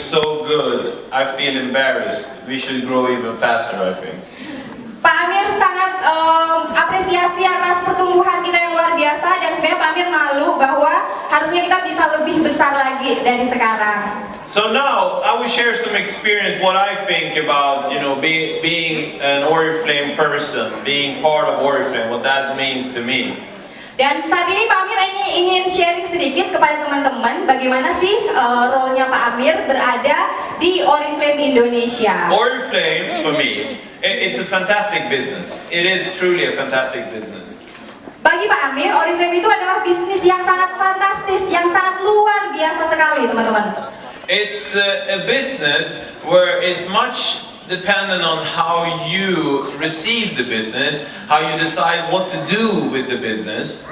so good, I feel embarrassed. We should grow even faster, I think. Pak Amir sangat apresiasi atas pertumbuhan kita yang luar biasa, dan sebenarnya Pak Amir malu bahwa harusnya kita bisa lebih besar lagi dari sekarang. So now I will share some experience what I think about being an Oriflame person, being part of Oriflame, what that means to me. Dan saat ini Pak Amir ingin sharing sedikit kepada teman-teman bagaimana sih role-nya Pak Amir berada di Oriflame Indonesia. Oriflame for me, it's a fantastic business. It is truly a fantastic business. Bagi Pak Amir, Oriflame itu adalah bisnis yang sangat fantastis, yang sangat luar biasa sekali, teman-teman. It's a business where it's much dependent on how you receive the business, how you decide what to do with the business.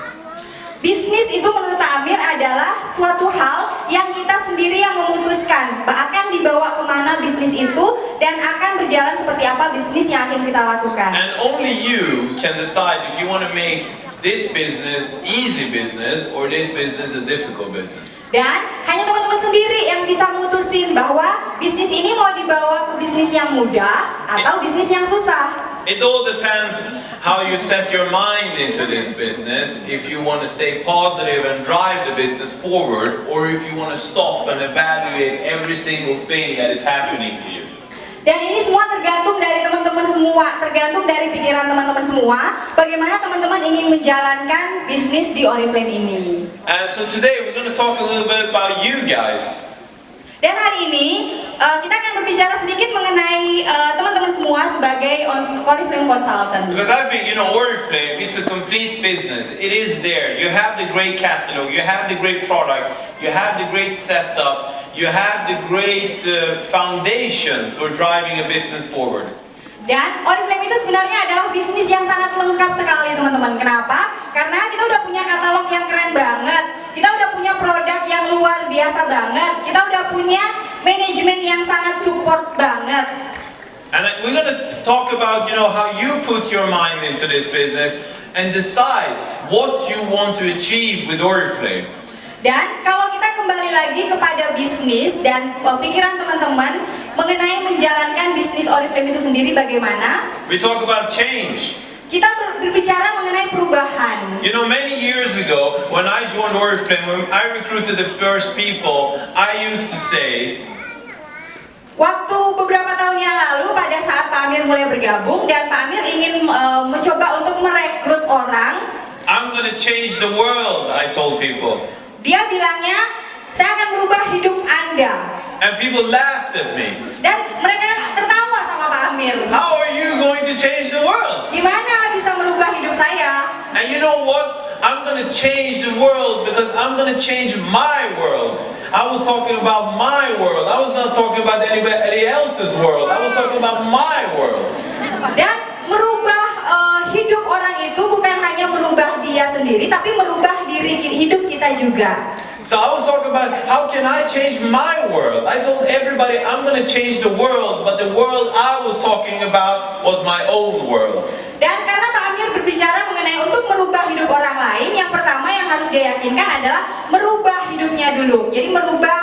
Bisnis itu menurut Pak Amir adalah suatu hal yang kita sendiri yang memutuskan akan dibawa kemana bisnis itu dan akan berjalan seperti apa bisnis yang akan kita lakukan. And only you can decide if you want to make this business easy business or this business a difficult business. Dan hanya teman-teman sendiri yang bisa mutusin bahwa bisnis ini mau dibawa ke bisnis yang mudah atau bisnis yang susah. It all depends how you set your mind into this business, if you want to stay positive and drive the business forward, or if you want to stop and evaluate every single thing that is happening to you. Dan ini semua tergantung dari teman-teman semua, tergantung dari pikiran teman-teman semua, bagaimana teman-teman ingin menjalankan bisnis di Oriflame ini. And so today we're going to talk a little bit about you guys. Dan hari ini kita akan berbicara sedikit mengenai teman-teman semua sebagai Oriflame consultant. Because I think, Oriflame, it's a complete business. It is there. You have the great catalog, you have the great product, you have the great setup, you have the great foundation for driving a business forward. Dan Oriflame itu sebenarnya adalah bisnis yang sangat lengkap sekali, teman-teman. Kenapa? Karena kita udah punya katalog yang keren banget, kita udah punya produk yang luar biasa banget, kita udah punya manajemen yang sangat support banget. And we're going to talk about, how you put your mind into this business and decide what you want to achieve with Oriflame. Dan kalau kita kembali lagi kepada bisnis dan pikiran teman-teman mengenai menjalankan bisnis Oriflame itu sendiri bagaimana? We talk about change. Kita berbicara mengenai perubahan. Many years ago, when I joined Oriflame, when I recruited the first people, I used to say, waktu beberapa tahun yang lalu pada saat Pak Amir mulai bergabung dan Pak Amir ingin mencoba untuk merekrut orang, I'm gonna change the world, I told people. Dia bilangnya, saya akan merubah hidup Anda. And people laughed at me. Dan mereka tertawa sama Pak Amir. How are you going to change the world? Gimana bisa merubah hidup saya? And you know what? I'm going to change the world because I'm going to change my world. I was talking about my world. I was not talking about anybody else's world. I was talking about my world. Dan merubah hidup orang itu bukan hanya merubah dia sendiri, tapi merubah hidup kita juga. So I was talking about how can I change my world. I told everybody I'm going to change the world, but the world I was talking about was my own world. Dan karena Pak Amir berbicara mengenai untuk merubah hidup orang lain, yang pertama yang harus dia yakinkan adalah merubah hidupnya dulu. Jadi merubah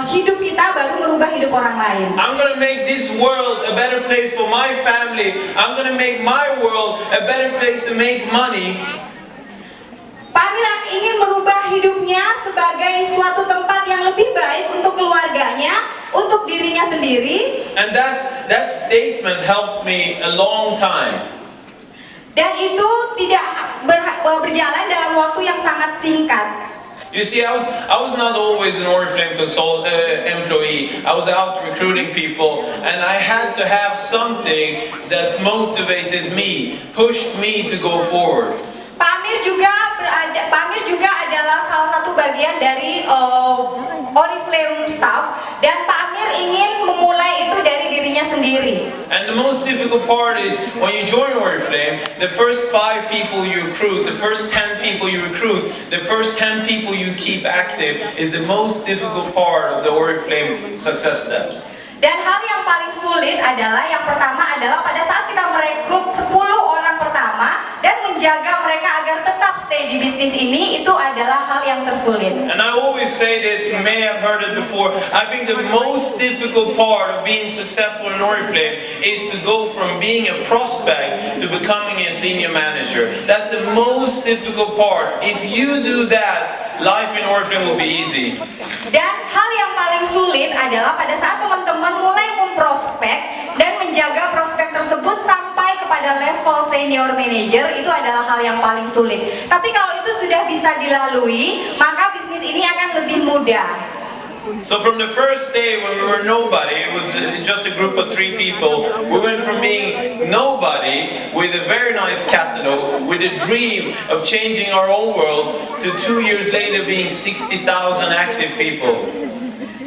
hidup kita baru merubah hidup orang lain. I'm going to make this world a better place for my family. I'm going to make my world a better place to make money. Pak Amir ingin merubah hidupnya sebagai suatu tempat yang lebih baik untuk keluarganya, untuk dirinya sendiri. And that statement helped me a long time. Dan itu tidak berjalan dalam waktu yang sangat singkat. You see, I was not always an Oriflame employee. I was out recruiting people, and I had to have something that motivated me, pushed me to go forward. Pak Amir juga adalah salah satu bagian dari Oriflame staff, dan Pak Amir ingin memulai itu dari dirinya sendiri. And the most difficult part is when you join Oriflame, the first 5 people you recruit, the first 10 people you recruit, the first 10 people you keep active is the most difficult part of the Oriflame success steps. Dan hal yang paling sulit adalah yang pertama adalah pada saat kita merekrut 10 orang pertama dan menjaga mereka agar tetap stay di bisnis ini itu adalah hal yang tersulit. And I always say this, you may have heard it before, I think the most difficult part of being successful in Oriflame is to go from being a prospect to becoming a senior manager. That's the most difficult part. If you do that, life in Oriflame will be easy. Dan hal yang paling sulit adalah pada saat teman-teman mulai memprospek dan menjaga prospek tersebut sampai kepada level senior manager, itu adalah hal yang paling sulit. Tapi kalau itu sudah bisa dilalui, maka bisnis ini akan lebih mudah. So from the first day when we were nobody, it was just a group of 3 people, we went from being nobody with a very nice catalog, with a dream of changing our own worlds, to 2 years later being 60,000 active people.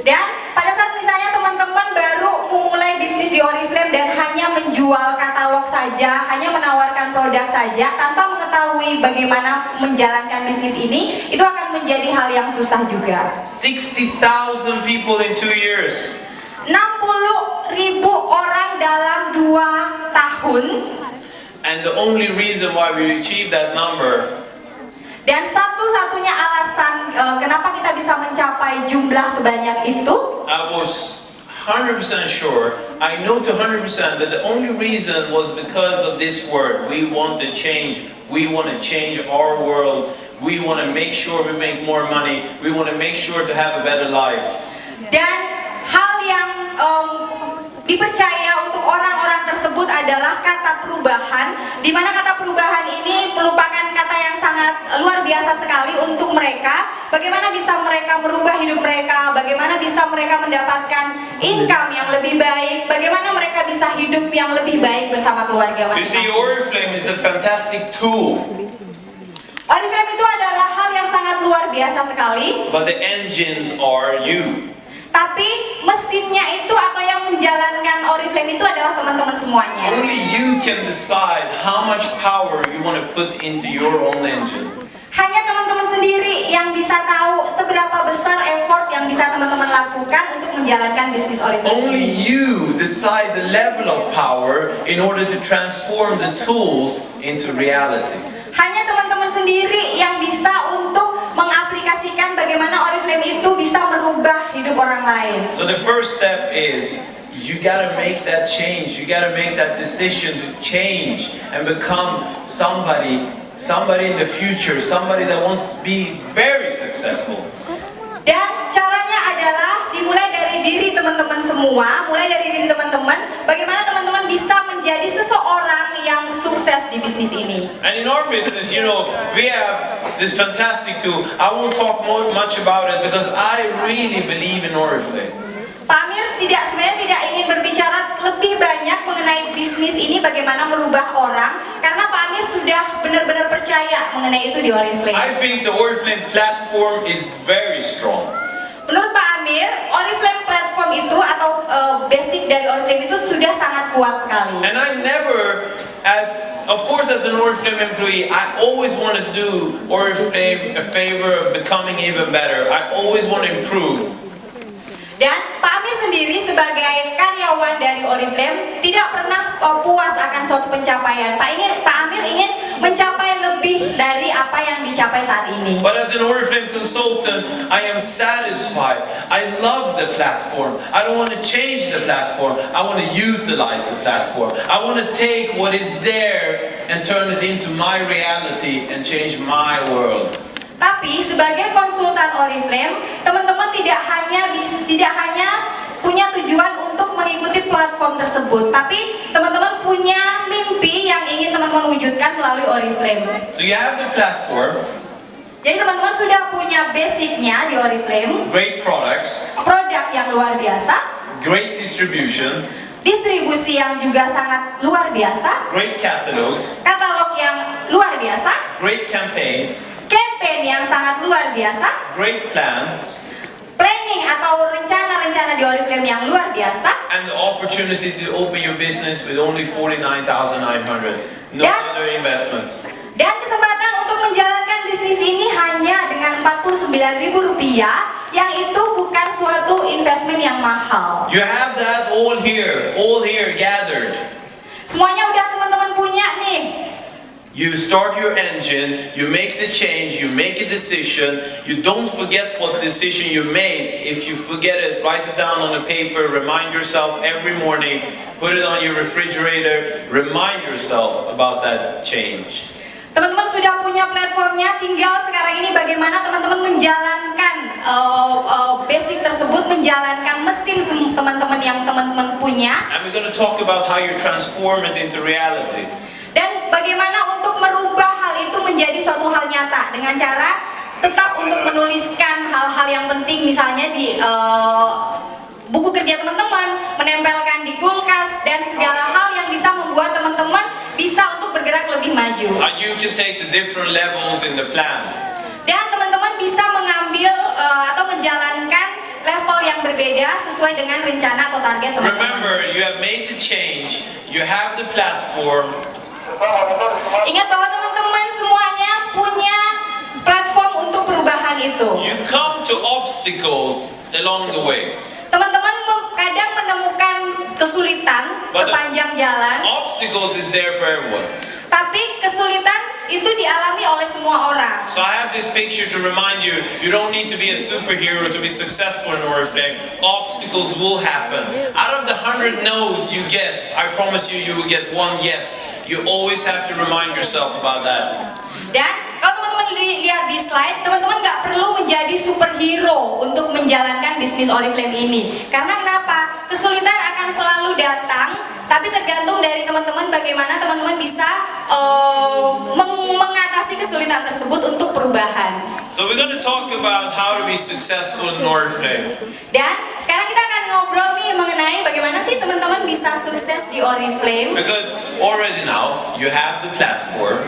Dan pada saat misalnya teman-teman baru memulai bisnis di Oriflame dan hanya menjual katalog saja, hanya menawarkan produk saja tanpa mengetahui bagaimana menjalankan bisnis ini, itu akan menjadi hal yang susah juga. 60,000 people in 2 years. 60.000 orang dalam 2 tahun. And the only reason why we achieved that number, Dan satu-satunya alasan kenapa kita bisa mencapai jumlah sebanyak itu, I was 100% sure, I know to 100% that the only reason was because of this word. We want to change. We want to change our world. We want to make sure we make more money. We want to make sure to have a better life. dan hal yang dipercaya untuk orang-orang tersebut adalah kata perubahan, di mana kata perubahan ini merupakan kata yang sangat luar biasa sekali untuk mereka. Bagaimana bisa mereka merubah hidup mereka, bagaimana bisa mereka mendapatkan income yang lebih baik, bagaimana mereka bisa hidup yang lebih baik bersama keluarga You see, masing-masing. Oriflame is a fantastic tool, Oriflame itu adalah hal yang sangat luar biasa sekali, but the engines are you. tapi mesinnya itu atau yang menjalankan Oriflame itu adalah teman-teman semuanya. Only you can decide how much power you want to put into your own engine. Hanya teman-teman sendiri yang bisa tahu seberapa besar effort yang bisa teman-teman lakukan untuk menjalankan bisnis Oriflame. Only you decide the level of power in order to transform the tools into reality. Hanya teman-teman sendiri yang bisa untuk mengaplikasikan bagaimana Oriflame itu bisa merubah hidup orang lain. So the first step is you gotta make that change. You gotta make that decision to change and become somebody in the future, somebody that wants to be very successful. Dan caranya adalah dimulai dari diri teman-teman semua, mulai dari diri teman-teman, bagaimana teman-teman bisa menjadi seseorang yang sukses di bisnis ini. And in our business, you know, we have this fantastic tool. I won't talk much about it because I really believe in Oriflame. Pak Amir sebenarnya tidak ingin berbicara lebih banyak mengenai bisnis ini bagaimana merubah orang, karena Pak Amir sudah benar-benar percaya mengenai itu di Oriflame. I think the Oriflame platform is very strong. Menurut Pak Amir, Oriflame platform itu atau basic dari Oriflame itu sudah sangat kuat sekali. And I never, of course as an Oriflame employee, I always want to do Oriflame a favor of becoming even better. I always want to improve. Dan Pak Amir sendiri sebagai karyawan dari Oriflame tidak pernah puas akan suatu pencapaian. Pak Amir ingin mencapai lebih dari apa yang dicapai saat ini. But as an Oriflame consultant, I am satisfied. I love the platform. I don't want to change the platform. I want to utilize the platform. I want to take what is there and turn it into my reality and change my world. Tapi sebagai konsultan Oriflame, teman-teman tidak hanya punya tujuan untuk mengikuti platform tersebut, tapi teman-teman punya mimpi yang ingin teman-teman wujudkan melalui Oriflame. So you have the platform, Jadi teman-teman sudah punya basicnya di Oriflame, great products, produk yang luar biasa, great distribution, distribusi yang juga sangat luar biasa, great catalogs, katalog yang luar biasa, great campaigns, campaign yang sangat luar biasa, great plan, planning atau rencana-rencana di Oriflame yang luar biasa, and the opportunity to open your business with only 49,900. No Dan- other investments. dan kesempatan untuk menjalankan bisnis ini hanya dengan Rp49.000, yang itu bukan suatu investment yang mahal. You have that all here gathered. Semuanya udah teman-teman punya nih. You start your engine, you make the change, you make a decision, you don't forget what decision you made. If you forget it, write it down on a paper, remind yourself every morning, put it on your refrigerator, remind yourself about that change. Teman-teman sudah punya platformnya, tinggal sekarang ini bagaimana teman-teman menjalankan basic tersebut, menjalankan mesin teman-teman yang teman-teman punya. And we're going to talk about how you transform it into reality. Dan bagaimana untuk merubah hal itu menjadi suatu hal nyata dengan cara tetap untuk menuliskan hal-hal yang penting, misalnya di buku kerja teman-teman, menempelkan di kulkas, dan segala hal yang bisa membuat teman-teman bisa untuk bergerak lebih maju. And you can take the different levels in the plan. Dan teman-teman bisa mengambil atau menjalankan level yang berbeda sesuai dengan rencana atau target teman-teman. Remember, you have made the change, you have the platform. Ingat bahwa teman-teman semuanya punya platform untuk perubahan itu. You come to obstacles along the way. Teman-teman kadang menemukan kesulitan sepanjang jalan, Obstacles is there for everyone. tapi kesulitan itu dialami oleh semua orang. So I have this picture to remind you, you don't need to be a superhero to be successful in Oriflame. Obstacles will happen. Out of the 100 no's you get, I promise you, you will get one yes. You always have to remind yourself about that. Dan kalau teman-teman lihat di slide, teman-teman nggak perlu menjadi superhero untuk menjalankan bisnis Oriflame ini. Karena kenapa? Kesulitan akan selalu datang, tapi tergantung dari teman-teman bagaimana teman-teman bisa mengatasi kesulitan tersebut untuk perubahan. So we're going to talk about how to be successful in Oriflame. Dan sekarang kita akan ngobrol nih mengenai bagaimana sih teman-teman bisa sukses di Oriflame. Because already now you have the platform.